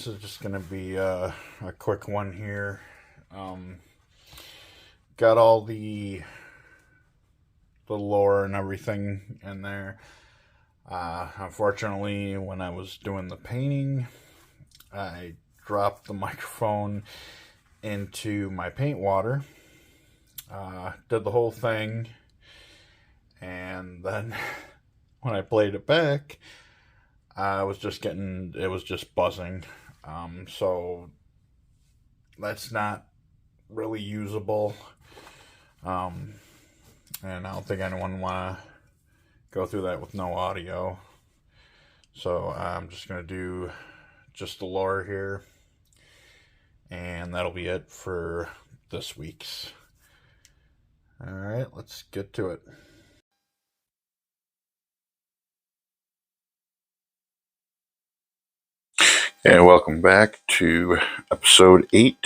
is just going to be a quick one here. Got all the lore and everything in there. Unfortunately, when I was doing the painting, I dropped the microphone into my paint water. Did the whole thing, and then when I played it back, it was just buzzing. So that's not really usable. And I don't think anyone want to go through that with no audio. So I'm just going to do just the lore here. And that'll be it for this week's. Alright, let's get to it. And welcome back to episode 8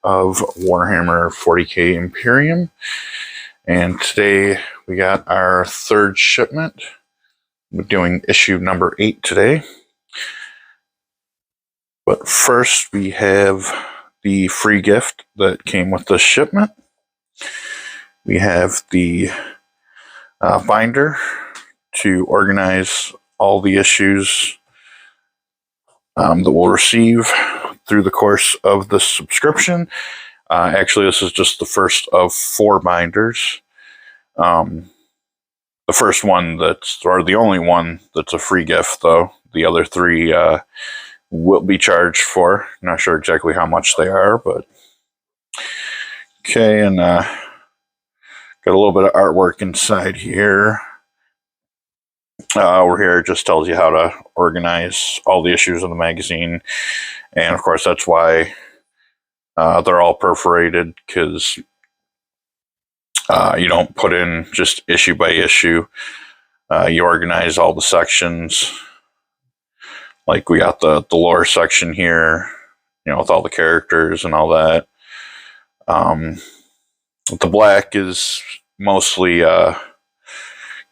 of Warhammer 40k Imperium. And today we got our third shipment. We're doing issue number 8 today. But first we have the free gift that came with this shipment. We have the binder to organize all the issues that we'll receive through the course of the subscription. Actually, this is just the first of 4 binders. The first one or the only one that's a free gift, though. The other 3 will be charged for. Not sure exactly how much they are, but okay. And got a little bit of artwork inside here. Over here, it just tells you how to organize all the issues of the magazine. And of course, that's why they're all perforated, because you don't put in just issue by issue. You organize all the sections. Like we got the lore section here, with all the characters and all that. The black is mostly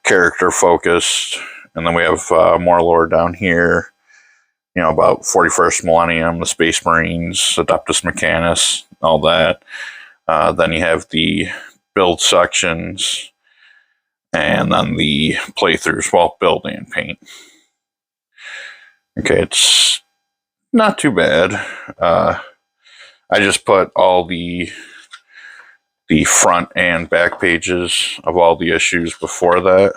character focused, and then we have more lore down here, about 41st Millennium, the Space Marines, Adeptus Mechanis, all that. Then you have the build sections, and then the playthroughs, build and paint. Okay, it's not too bad. I just put all the front and back pages of all the issues before that.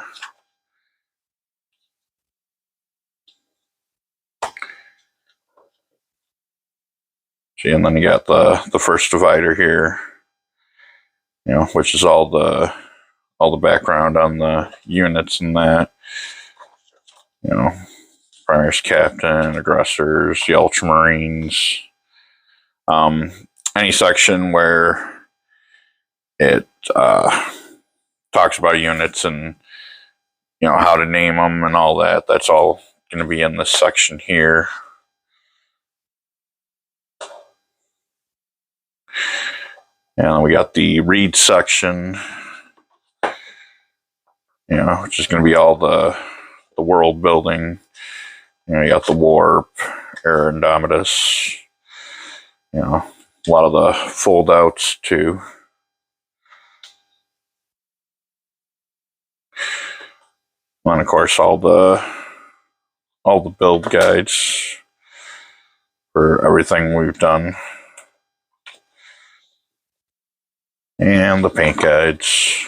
See, and then you got the first divider here, which is all the background on the units and that. Primaris Captain, Aggressors, the Ultramarines. Any section where it talks about units and how to name them and all that. That's all going to be in this section here. And we got the read section, which is going to be all the world building. You got the warp, Air Indomitus. A lot of the fold outs too. And of course, all the build guides for everything we've done, and the paint guides.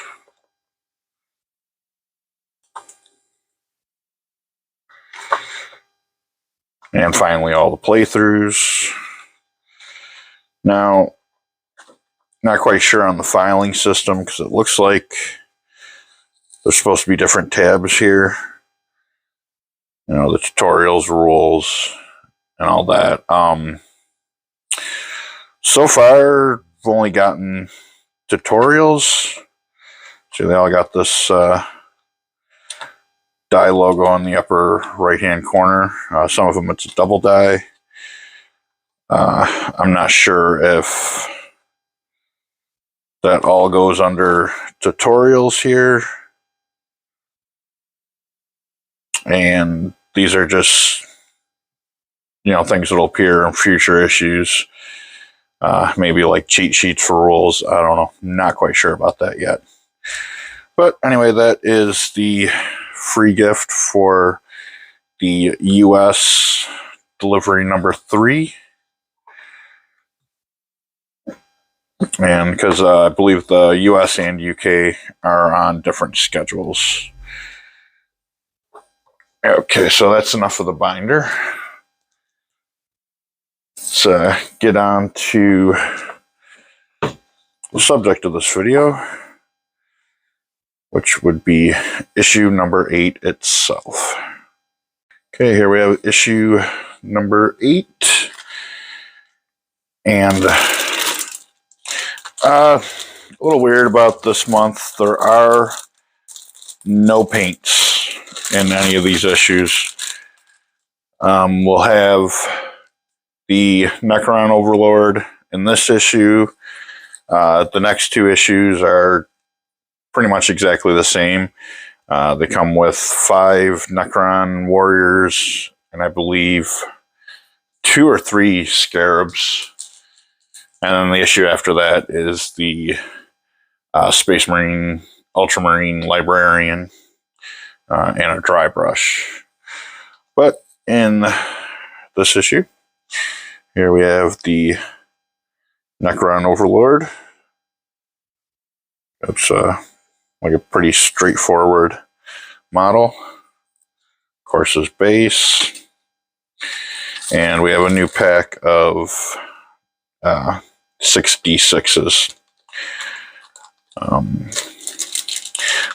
And finally, all the playthroughs. Now, not quite sure on the filing system, because it looks like there's supposed to be different tabs here. The tutorials, rules, and all that. So far, I've only gotten tutorials. So they all got this die logo on the upper right-hand corner. Some of them it's a double die. I'm not sure if that all goes under tutorials here. And these are just things that'll appear in future issues. Maybe like cheat sheets for rules. I don't know. Not quite sure about that yet. But anyway, that is the free gift for the US delivery number 3. And because I believe the US and UK are on different schedules. Okay, so that's enough of the binder. Let's get on to the subject of this video, which would be issue number 8 itself. Okay, here we have issue number 8. And a little weird about this month, there are no paints in any of these issues. We'll have the Necron Overlord in this issue. The next 2 issues are pretty much exactly the same. They come with 5 Necron warriors, and I believe 2 or 3 scarabs. And then the issue after that is the Space Marine, Ultramarine Librarian, and a dry brush. But in this issue, here we have the Necron Overlord. It's like a pretty straightforward model. Of course, his base. And we have a new pack of 6d6s.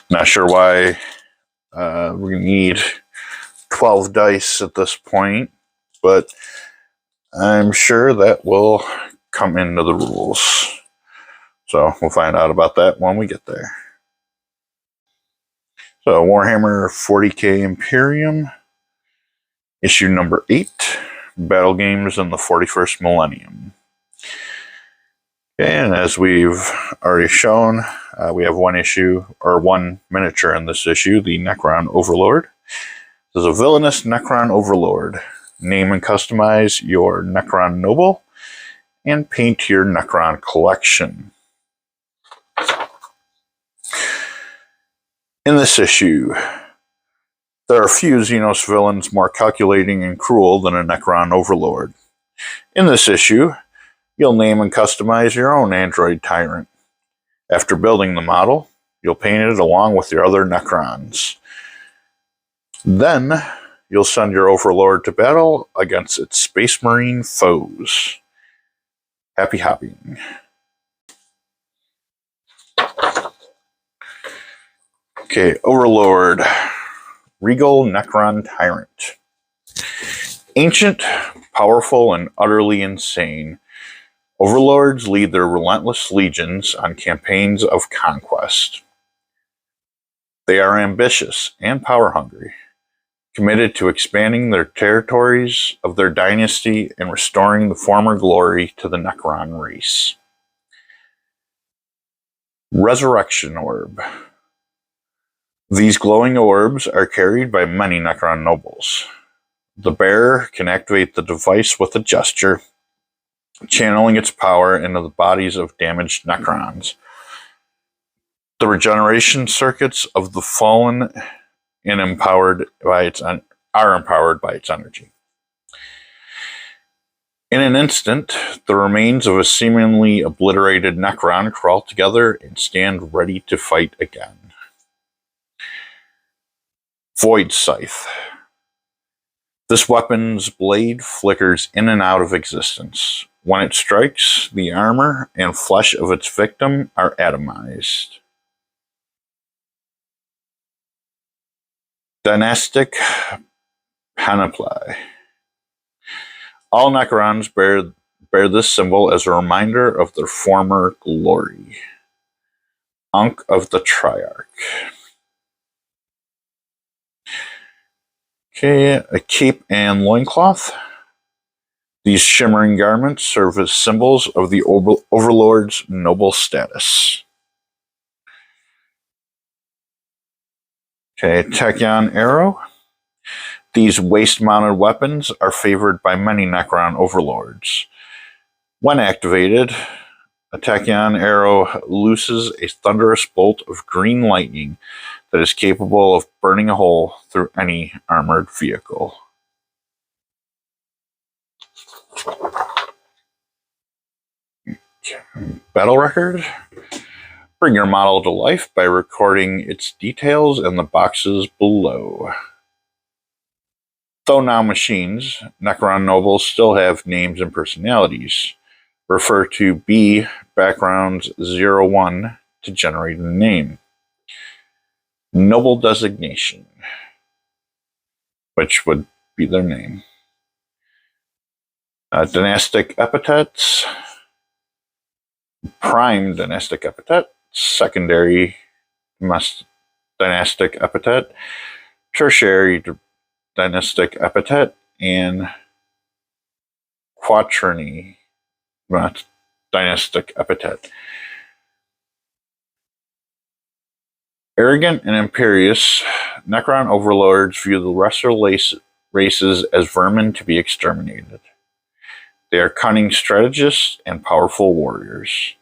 Not sure why we need 12 dice at this point, but I'm sure that will come into the rules. So we'll find out about that when we get there. So Warhammer 40k Imperium, issue number 8, Battle Games in the 41st Millennium. And as we've already shown, we have one issue, or one miniature in this issue, the Necron Overlord. This is a villainous Necron Overlord. Name and customize your Necron Noble, and paint your Necron collection. In this issue, there are few Xenos villains more calculating and cruel than a Necron Overlord. In this issue, you'll name and customize your own android Tyrant. After building the model, you'll paint it along with your other Necrons. Then, you'll send your Overlord to battle against its Space Marine foes. Happy hopping. Okay, Overlord. Regal Necron Tyrant. Ancient, powerful, and utterly insane, Overlords lead their relentless legions on campaigns of conquest. They are ambitious and power-hungry, committed to expanding their territories of their dynasty and restoring the former glory to the Necron race. Resurrection Orb. These glowing orbs are carried by many Necron nobles. The bearer can activate the device with a gesture, channeling its power into the bodies of damaged Necrons. The regeneration circuits of the fallen and are empowered by its energy. In an instant, the remains of a seemingly obliterated Necron crawl together and stand ready to fight again. Void Scythe. This weapon's blade flickers in and out of existence. When it strikes, the armor and flesh of its victim are atomized. Dynastic Panoply. All Necrons bear this symbol as a reminder of their former glory. Ankh of the Triarch. Okay, a cape and loincloth. These shimmering garments serve as symbols of the Overlord's noble status. Okay, Tachyon Arrow. These waist-mounted weapons are favored by many Necron overlords. When activated, a tachyon arrow looses a thunderous bolt of green lightning that is capable of burning a hole through any armored vehicle. Battle record. Bring your model to life by recording its details in the boxes below. Though now machines, Necron nobles still have names and personalities. Refer to B backgrounds 01 to generate a name. Noble designation, which would be their name. Dynastic epithets. Prime dynastic epithet. Secondary dynastic epithet. Tertiary dynastic epithet. And quaternary dynastic epithet. Arrogant and imperious, Necron overlords view the lesser races as vermin to be exterminated. They are cunning strategists and powerful warriors.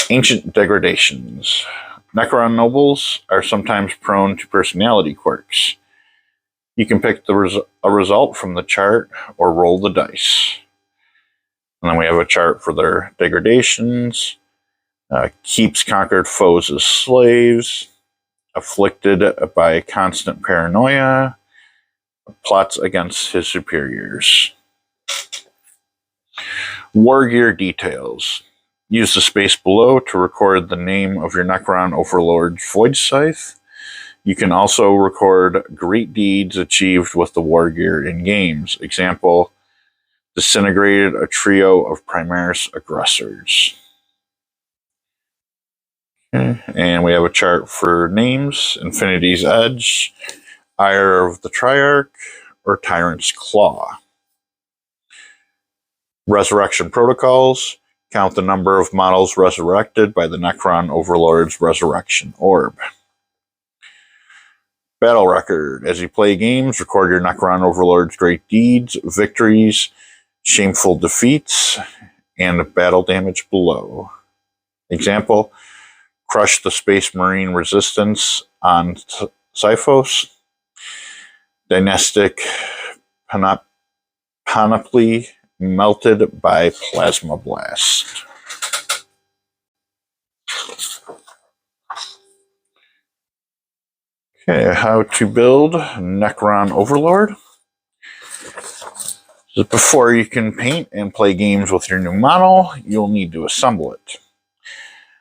Ancient degradations. Necron nobles are sometimes prone to personality quirks. You can pick a result from the chart or roll the dice. And then we have a chart for their degradations. Keeps conquered foes as slaves. Afflicted by constant paranoia. Plots against his superiors. War gear details. Use the space below to record the name of your Necron Overlord's Void Scythe. You can also record great deeds achieved with the war gear in games. Example, disintegrated a trio of Primaris aggressors. Okay. And we have a chart for names. Infinity's Edge, Ire of the Triarch, or Tyrant's Claw. Resurrection protocols. Count the number of models resurrected by the Necron Overlord's Resurrection Orb. Battle record. As you play games, record your Necron Overlord's great deeds, victories, shameful defeats, and battle damage below. Example, crush the Space Marine resistance on Sifos. Dynastic panoply melted by plasma blast. Okay, how to build Necron Overlord. So before you can paint and play games with your new model, you'll need to assemble it.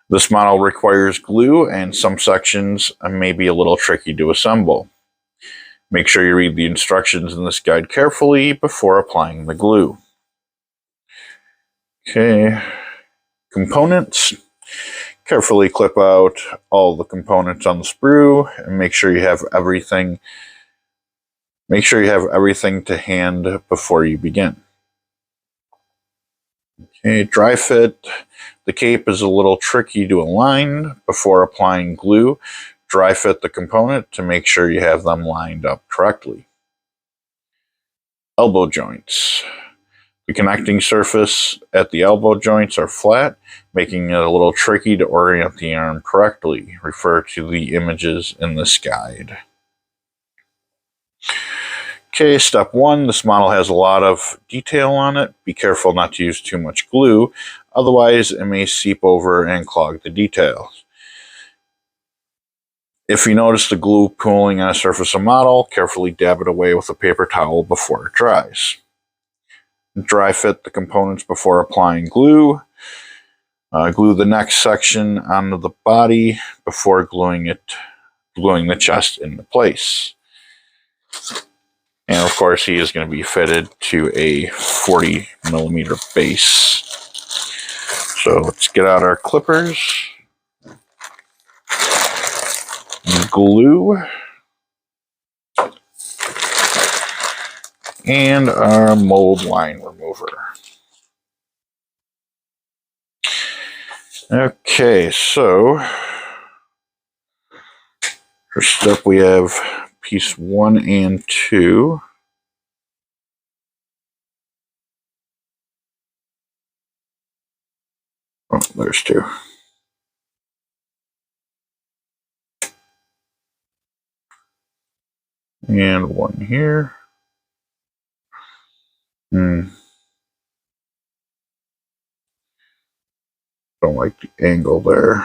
This model requires glue, and some sections may be a little tricky to assemble. Make sure you read the instructions in this guide carefully before applying the glue. Okay, components. Carefully clip out all the components on the sprue and make sure you have everything. Make sure you have everything to hand before you begin. Okay, dry fit. The cape is a little tricky to align before applying glue. Dry fit the component to make sure you have them lined up correctly. Elbow joints. The connecting surface at the elbow joints are flat, making it a little tricky to orient the arm correctly. Refer to the images in this guide. Okay, step 1. This model has a lot of detail on it. Be careful not to use too much glue, otherwise it may seep over and clog the details. If you notice the glue pooling on a surface of model, carefully dab it away with a paper towel before it dries. Dry fit the components before applying glue. Glue the next section onto the body before gluing the chest into place. And of course, he is going to be fitted to a 40mm base. So let's get out our clippers, glue, and our mold line remover. Okay, so first up we have piece 1 and 2. Oh, there's 2. And 1 here. Don't like the angle there.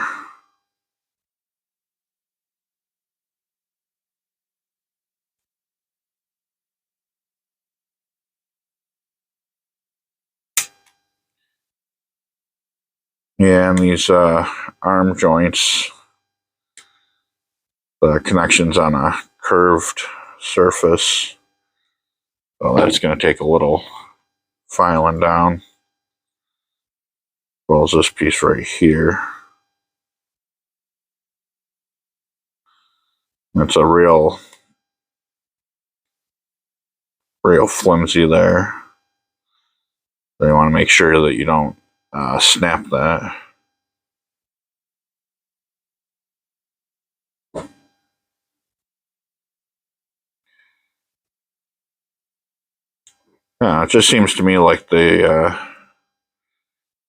Yeah, and these arm joints, the connections on a curved surface. So that's going to take a little filing down. As well as this piece right here. It's a real flimsy there. So you want to make sure that you don't snap that. Yeah, it just seems to me like there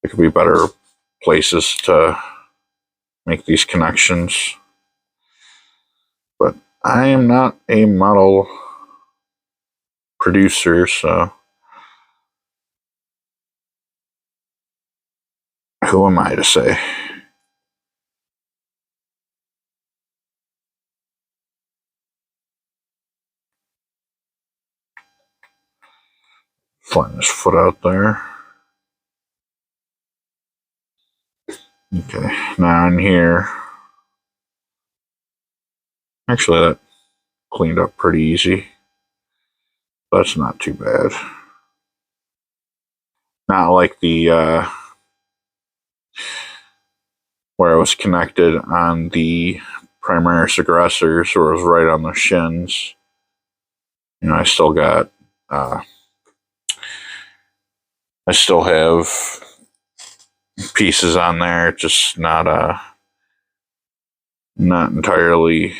could be better places to make these connections. But I am not a model producer, so who am I to say? Flatten his foot out there. Okay, now in here, actually that cleaned up pretty easy. That's not too bad. Not like the where it was connected on the Primaris Aggressors, where it was right on the shins. You know, I still got I still have pieces on there, just not entirely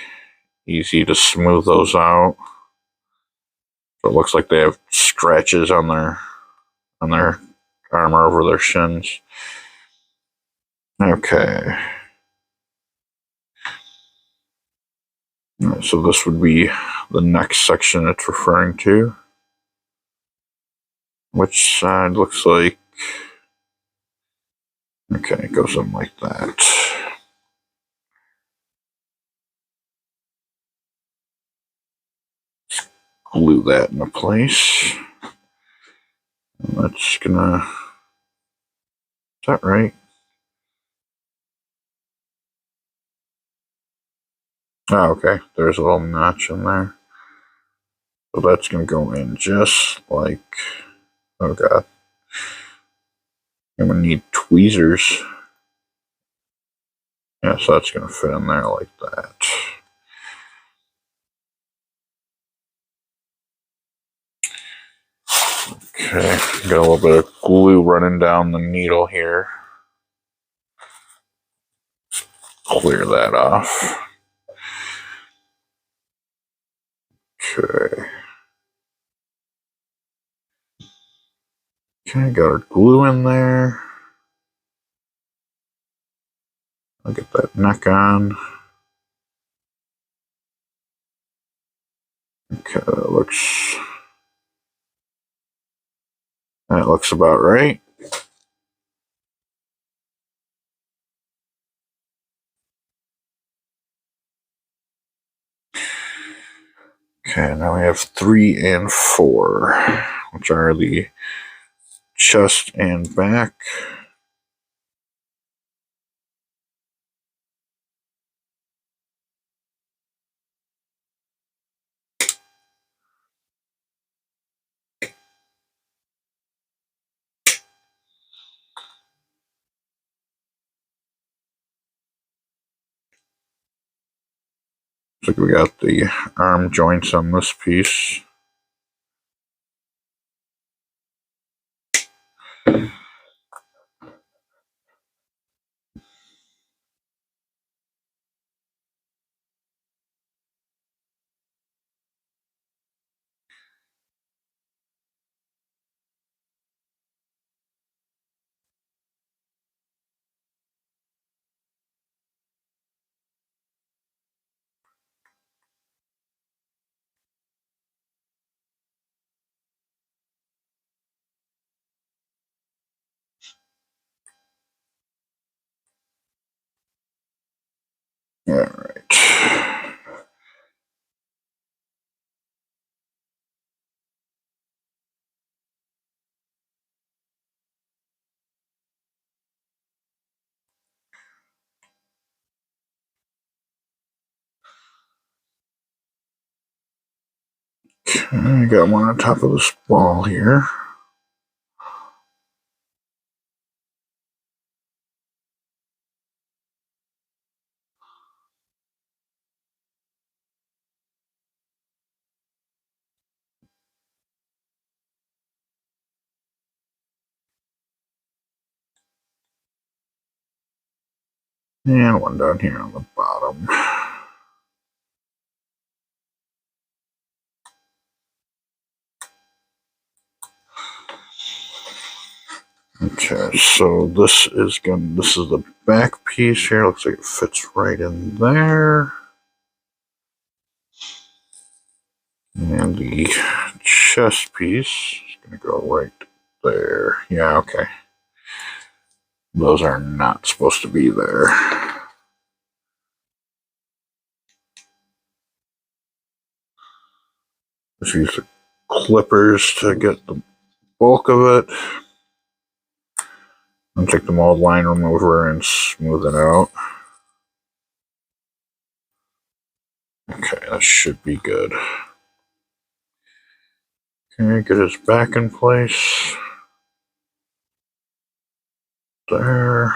easy to smooth those out. So it looks like they have scratches on their armor over their shins. Okay. So this would be the next section it's referring to. Which side looks like... Okay, it goes in like that. Glue that into place. And that's gonna... Is that right? Oh, okay. There's a little notch in there. So that's gonna go in just like... Oh god. I'm gonna need tweezers. Yeah, so that's gonna fit in there like that. Okay, got a little bit of glue running down the needle here. Clear that off. Okay. Okay, got our glue in there. I'll get that neck on. Okay, that looks about right. Okay, now we have 3 and 4, which are the chest and back. Looks like we got the arm joints on this piece. All right. I got one on top of this ball here. And one down here on the bottom. Okay, so this is the back piece here. Looks like it fits right in there. And the chest piece is going to go right there. Yeah, okay. Those are not supposed to be there. Just use the clippers to get the bulk of it. And take the mold line remover and smooth it out. Okay, that should be good. Okay, get his back in place. There.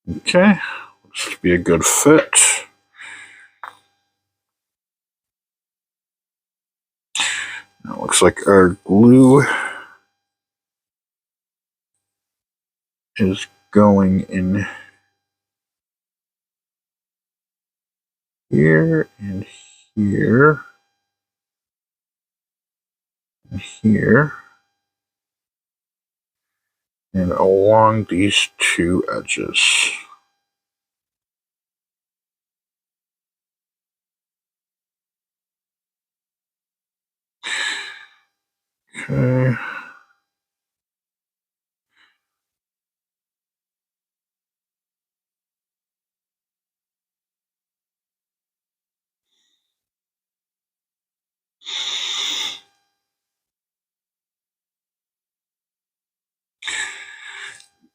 Okay, this should be a good fit. Now looks like our glue is going in here and here and here and along these two edges. Okay.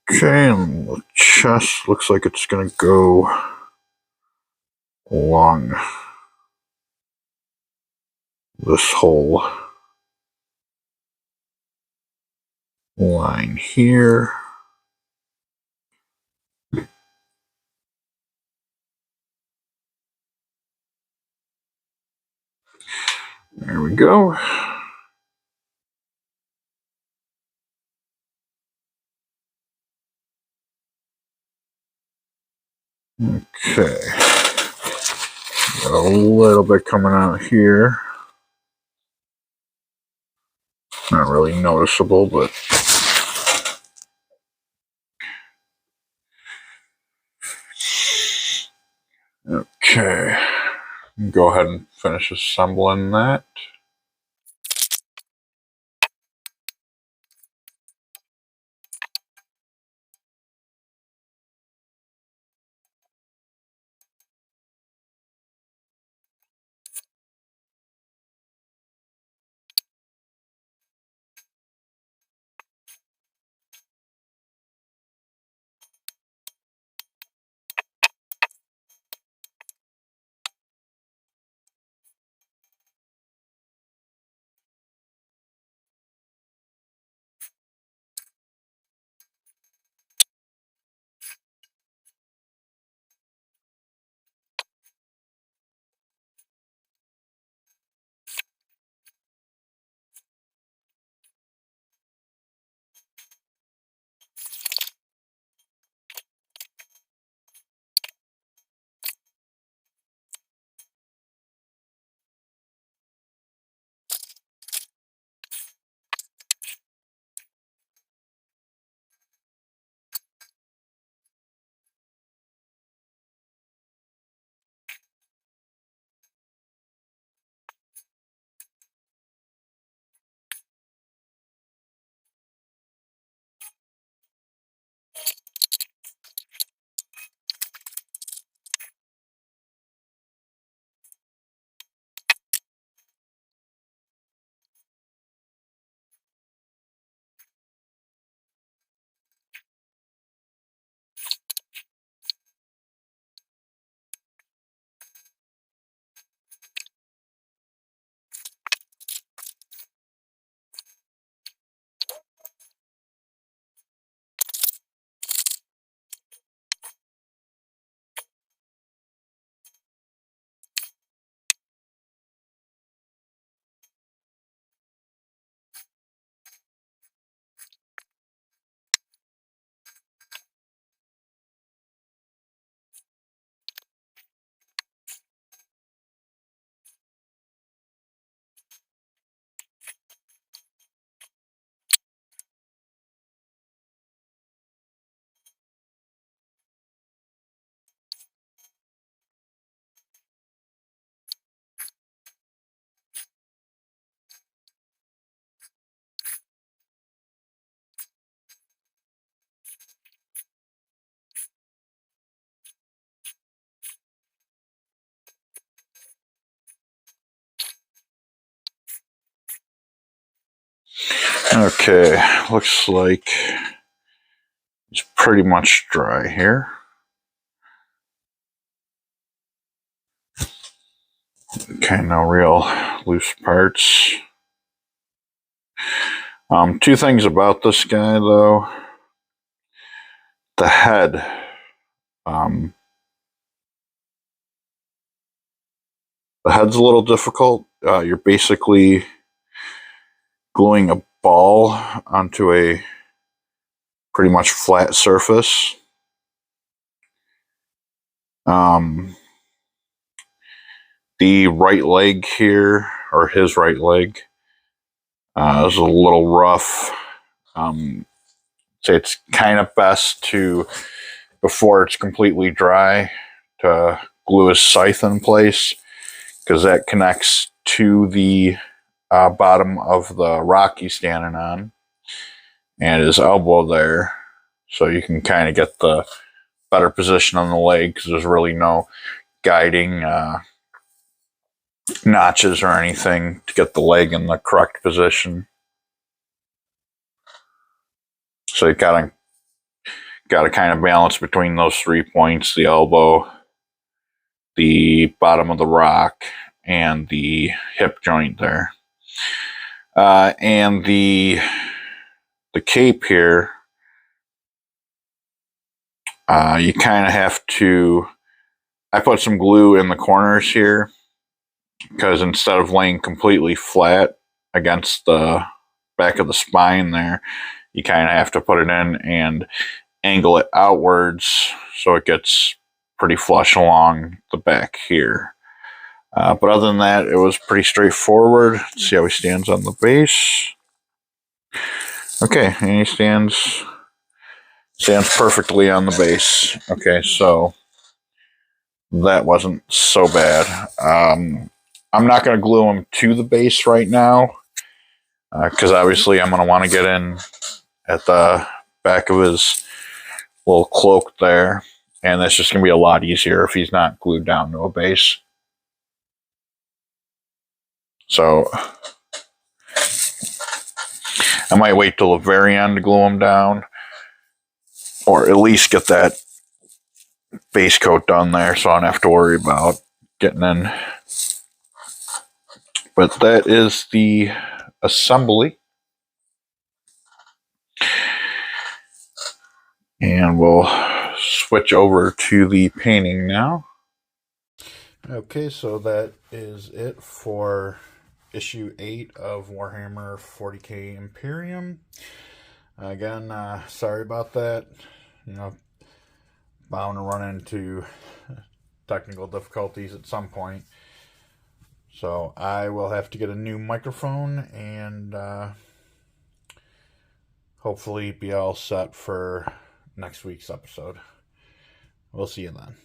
Okay, and the chest looks like it's going to go along this whole line here. There we go. Okay. Got a little bit coming out here. Not really noticeable, but okay. Go ahead and finish assembling that. Okay, looks like it's pretty much dry here. Okay, no real loose parts. Two things about this guy, though. The head. The head's a little difficult. You're basically gluing a ball onto a pretty much flat surface. The right leg here, or his right leg, is a little rough. So it's kind of best to, before it's completely dry, to glue his scythe in place, because that connects to the bottom of the rock he's standing on and his elbow there. So you can kind of get the better position on the leg, because there's really no guiding notches or anything to get the leg in the correct position. So you gotta kind of balance between those 3 points: the elbow, the bottom of the rock, and the hip joint there. And the cape here, you kind of have to, I put some glue in the corners here, because instead of laying completely flat against the back of the spine there, you kind of have to put it in and angle it outwards so it gets pretty flush along the back here. But other than that, it was pretty straightforward. Let's see how he stands on the base. Okay, and he stands perfectly on the base. Okay, so that wasn't so bad. I'm not going to glue him to the base right now, because obviously I'm going to want to get in at the back of his little cloak there, and that's just going to be a lot easier if he's not glued down to a base. So I might wait till the very end to glue him down, or at least get that base coat done there so I don't have to worry about getting in. But that is the assembly. And we'll switch over to the painting now. Okay, so that is it for issue 8 of Warhammer 40k Imperium. Again, sorry about that. You know, bound to run into technical difficulties at some point. So I will have to get a new microphone and hopefully be all set for next week's episode. We'll see you then.